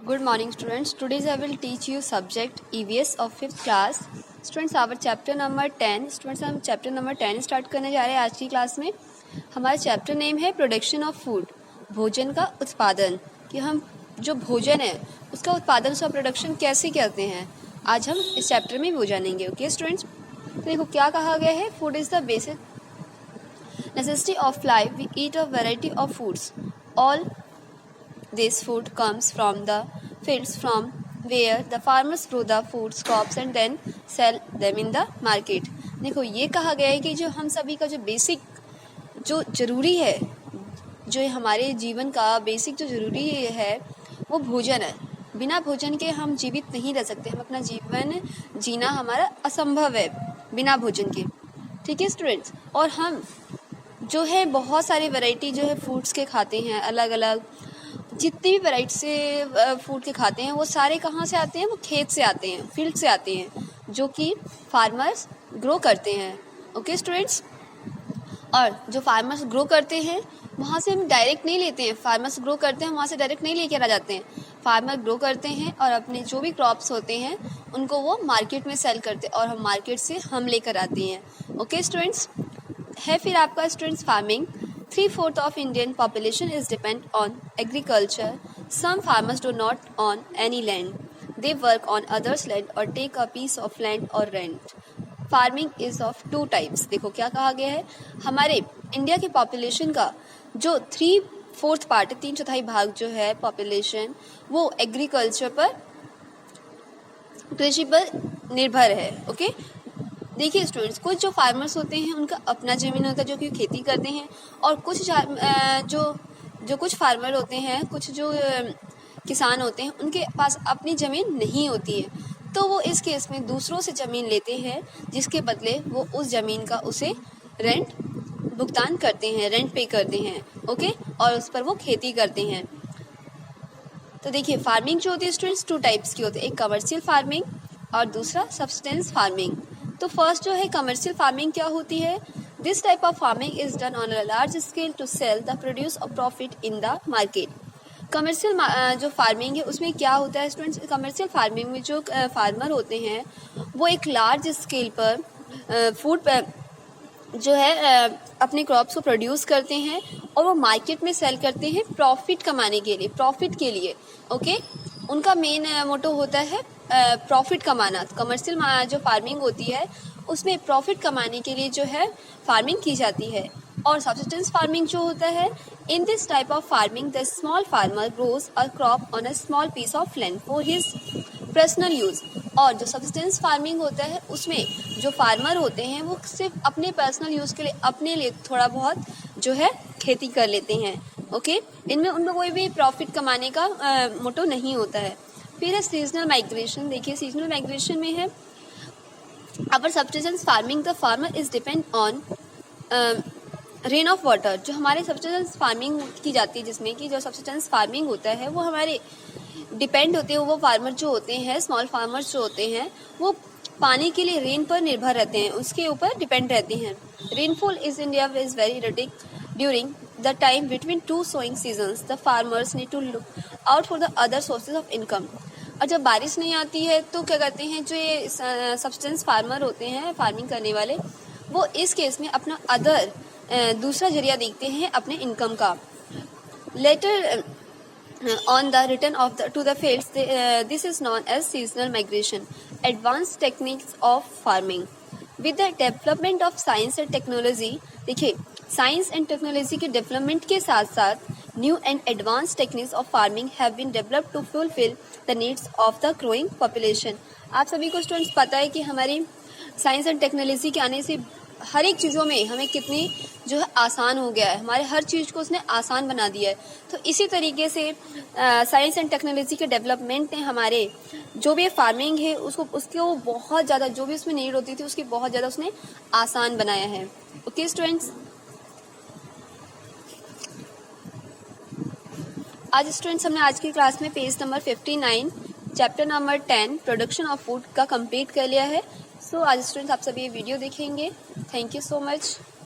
Good morning students. Today I will teach you subject EVS of 5th class. Students our chapter number 10. Students हम chapter number 10 start करने जा रहे हैं आज की क्लास में. हमारा चैप्टर नेम है प्रोडक्शन ऑफ फूड, भोजन का उत्पादन. कि हम जो भोजन है उसका उत्पादन उसका प्रोडक्शन कैसे करते हैं आज हम इस चैप्टर में वो जानेंगे. ओके स्टूडेंट्स, तो देखो क्या कहा गया है. Food is the basic necessity of life. We eat a variety of foods. All this food comes from the fields from where the farmers grow the food crops and then sell them in the market. देखो ये कहा गया है कि जो हम सभी का जो बेसिक जो ज़रूरी है, जो हमारे जीवन का बेसिक जो ज़रूरी है वो भोजन है. बिना भोजन के हम जीवित नहीं रह सकते. हम अपना जीवन जीना हमारा असंभव है बिना भोजन के. ठीक है स्टूडेंट्स, और हम जो है बहुत सारी वैरायटी जो है फूड्स के खाते हैं. अलग अलग जितनी भी वैरायटी से फूड के खाते हैं वो सारे कहाँ से आते हैं, वो खेत से आते हैं, फील्ड से आते हैं, जो कि फार्मर्स ग्रो करते हैं. ओके स्टूडेंट्स, और जो फार्मर्स ग्रो करते हैं वहाँ से हम डायरेक्ट नहीं लेते हैं. फार्मर्स ग्रो करते हैं वहाँ से डायरेक्ट नहीं लेकर आ जाते हैं. फार्मर ग्रो करते हैं और अपने जो भी क्रॉप्स होते हैं उनको वो मार्केट में सेल करते हैं और हम मार्केट से हम लेकर आते हैं. ओके स्टूडेंट्स, है फिर आपका students farming. 3/4 of Indian population is dependent on agriculture. Some farmers do not own any land. They work on others' land or take a piece of land or rent. Farming is of 2 types. देखो क्या कहा गया है. हमारे India की population का जो 3/4 part, 3/4 भाग जो है पॉपुलेशन, वो एग्रीकल्चर पर, कृषि पर निर्भर है. ओके, देखिए स्टूडेंट्स, कुछ जो फार्मर्स होते हैं उनका अपना ज़मीन होता है जो कि खेती करते हैं, और कुछ जो कुछ फार्मर होते हैं, कुछ जो किसान होते हैं उनके पास अपनी ज़मीन नहीं होती है. तो वो इस केस में दूसरों से ज़मीन लेते हैं, जिसके बदले वो उस ज़मीन का उसे रेंट भुगतान करते हैं, रेंट पे करते हैं. ओके, और उस पर वो खेती करते हैं. तो देखिए फार्मिंग जो होती है स्टूडेंट्स 2 टाइप्स की होती है. एक कमर्शियल फार्मिंग और दूसरा सब्सटेंस फार्मिंग. तो फर्स्ट जो है कमर्शियल फार्मिंग क्या होती है. This type of farming is done on a large scale to sell the produce और profit in the market. Commercial जो फार्मिंग है उसमें क्या होता है स्टूडेंट्स. कमर्शियल फार्मिंग में जो फार्मर होते हैं वो एक लार्ज स्केल पर फूड जो है अपने क्रॉप्स को प्रोड्यूस करते हैं और वो मार्केट में सेल करते हैं प्रॉफिट कमाने के लिए, प्रॉफिट के लिए. ओके, उनका मेन मोटो होता है प्रॉफिट कमाना. कमर्शियल जो फार्मिंग होती है उसमें प्रॉफिट कमाने के लिए जो है फार्मिंग की जाती है. और सब्सिस्टेंस फार्मिंग जो होता है, in this type of farming the small farmer grows a crop on a small piece of land for his personal use. और जो सब्सिस्टेंस फार्मिंग होता है उसमें जो फार्मर होते हैं वो सिर्फ अपने पर्सनल यूज़ के लिए, अपने लिए थोड़ा बहुत जो है खेती कर लेते हैं. ओके, इनमें उनमें कोई भी प्रॉफिट कमाने का मोटो नहीं होता है. फिर है सीजनल माइग्रेशन. देखिए सीजनल माइग्रेशन में है our subsistence farming the farmer is depend on rain of water. जो हमारे सब्सिस्टेंस फार्मिंग की जाती है, जिसमें कि जो सब्सिस्टेंस फार्मिंग होता है वो हमारे डिपेंड होते हैं, वो फार्मर जो होते हैं, स्मॉल फार्मर्स जो होते हैं, वो पानी के लिए रेन पर निर्भर रहते हैं, उसके ऊपर डिपेंड रहते हैं. Rainfall is India is very erratic during the time between 2 sowing seasons. The farmers need to look out for the other sources of income. और जब बारिश नहीं आती है तो क्या करते हैं जो ये सब्सटेंस फार्मर होते हैं, फार्मिंग करने वाले, वो इस केस में अपना अदर दूसरा जरिया देखते हैं अपने इनकम का. Later on the return of to the fields, this is known as seasonal migration. Advanced techniques of farming. With the development of science and technology, देखिए साइंस एंड टेक्नोलॉजी के डेवलपमेंट के साथ साथ new and advance techniques of farming have been developed to fulfil the needs of the growing population. आप सभी को students पता है कि हमारी साइंस एंड टेक्नोलॉजी के आने से हर एक चीज़ों में हमें कितनी जो है आसान हो गया है, हमारे हर चीज़ को उसने आसान बना दिया है. तो इसी तरीके से साइंस एंड टेक्नोलॉजी के डेवलपमेंट ने हमारे जो भी फार्मिंग है उसको बहुत ज़्यादा, जो भी उसमें नीड होती थी उसकी बहुत ज़्यादा उसने आसान बनाया है. ओके स्टूडेंट्स, आज स्टूडेंट्स हमने आज की क्लास में page number 59 chapter number 10 production of food का कंप्लीट कर लिया है. सो आज स्टूडेंट्स आप सभी ये वीडियो देखेंगे. Thank you so much.